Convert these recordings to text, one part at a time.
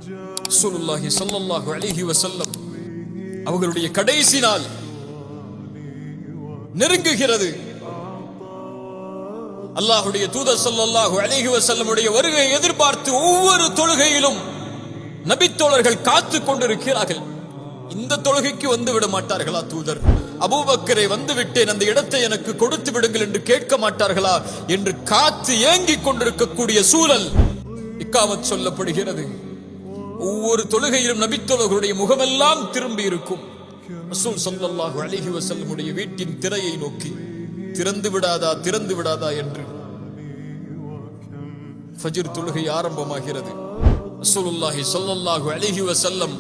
ரசூலுல்லாஹி ஸல்லல்லாஹு அலைஹி வஸல்லம் அவர்களுடைய கடைசி நாள் நெருங்குகிறது. அல்லாஹ்வுடைய தூதர் ஸல்லல்லாஹு அலைஹி வஸல்லமுடைய வருகையை எதிர்பார்த்து ஒவ்வொரு தொழுகையிலும் நபித்தோழர்கள் காத்துக் கொண்டிருக்கிறார்கள். இந்த தொழுகைக்கு வந்து விட மாட்டார்களா தூதர்? அபூபக்கரை வந்து விட்டேன், அந்த இடத்தை எனக்கு கொடுத்து விடுங்கள் என்று கேட்க மாட்டார்களா என்று காத்து ஏங்கிக் கொண்டிருக்கக்கூடிய சூழல் இக்காமத் சொல்லப்படுகிறது. ஒவ்வொரு தொழுகையிலும் நபித்தோழர்களுடைய முகமெல்லாம் திரும்பி இருக்கும். ரசூல் ஸல்லல்லாஹு அலைஹி வஸல்லமுடைய வீட்டின் திரையை நோக்கி திறந்து விடாதா திறந்து விடாதா என்று ஃபஜ்ர் தொழுகை ஆரம்பமாகிறது. ரசூலுல்லாஹி ஸல்லல்லாஹு அலைஹி வஸல்லம்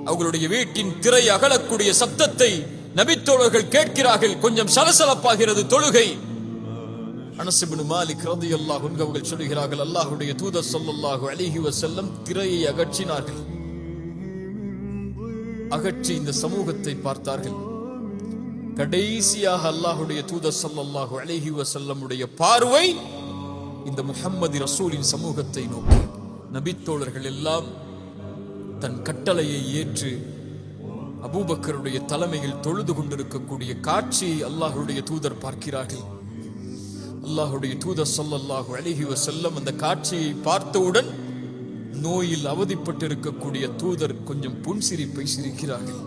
அவர்களுடைய வீட்டின் திரை அகலக்கூடிய சப்தத்தை நபித்தோழர்கள் கேட்கிறார்கள். கொஞ்சம் சலசலப்பாகிறது தொழுகை. அனஸ் இப்னு மாலிக் ரலியல்லாஹு அன்ஹு அவர்கள் சொல்கிறார்கள், அல்லாஹ்வுடைய தூதர் ஸல்லல்லாஹு அலைஹி வஸல்லம் திரையை அகற்றினார்கள். அகற்றி இந்த சமூகத்தை பார்த்தார்கள். கடைசியாக அல்லாஹ்வுடைய தூதர் ஸல்லல்லாஹு அலைஹி வஸல்லமுடைய பார்வை இந்த முஹம்மது ரசூலின் சமூகத்தை நோக்கி. நபித்தோழர்கள் எல்லாம் தன் கட்டளையை ஏற்று அபூபக்கருடைய தலைமையில் தொழுது கொண்டிருக்கக்கூடிய காட்சியை அல்லாஹ்வுடைய தூதர் பார்க்கிறார்கள். அல்லாஹ்வுடைய தூதர் ஸல்லல்லாஹு அலைஹி வஸல்லம் அந்த காட்சியை பார்த்தவுடன் நோயில் அவதிப்பட்டிருக்கக்கூடிய தூதர் கொஞ்சம் புன்சிரிப்பை சிரிக்கிறார்கள்.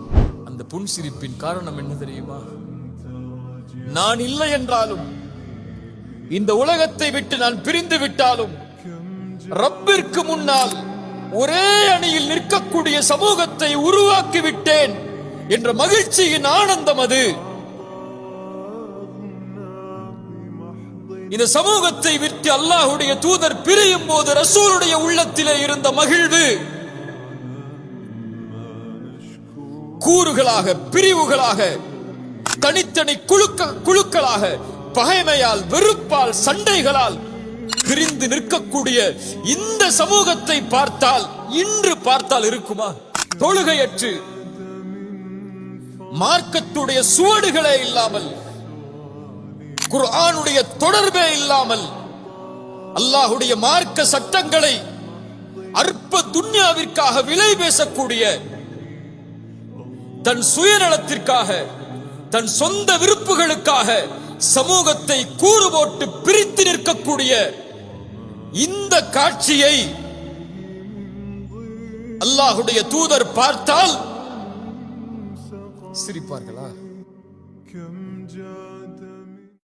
அந்த புன்சிரிப்பின் காரணம் என்ன தெரியுமா? நான் இல்லை என்றாலும், இந்த உலகத்தை விட்டு நான் பிரிந்து விட்டாலும், ரப்பிற்கு முன்னால் ஒரே அணியில் நிற்கக்கூடிய சமூகத்தை உருவாக்கி விட்டேன் என்ற மகிழ்ச்சியின் ஆனந்தம் அது. இந்த சமூகத்தை விட்டு அல்லாஹ்வுடைய தூதர் பிரியும் போது ரசூலுடைய உள்ளத்திலே இருந்த மகிழ்வு கூறுகளாக, பிரிவுகளாக, தனித்தனி குழுக்களாக, பகைமையால், வெறுப்பால், சண்டைகளால் பிரிந்து நிற்கக்கூடிய இந்த சமூகத்தை பார்த்தால், இன்று பார்த்தால் இருக்குமா? தொழுகையற்று, மார்க்கத்துடைய சுவடுகளே இல்லாமல், குர்ஆனுடைய தொடர்பே இல்லாமல், அல்லாஹ்வுடைய மார்க்க சட்டங்களை அற்ப துன்யாவிற்காக விலை பேசக்கூடிய, தன் சுயநலத்திற்காக, தன் சொந்த விருப்புகளுக்காக சமூகத்தை கூறு போட்டு பிரித்து நிற்கக்கூடிய இந்த காட்சியை அல்லாஹ்வுடைய தூதர் பார்த்தால் சிரிப்பார்களா?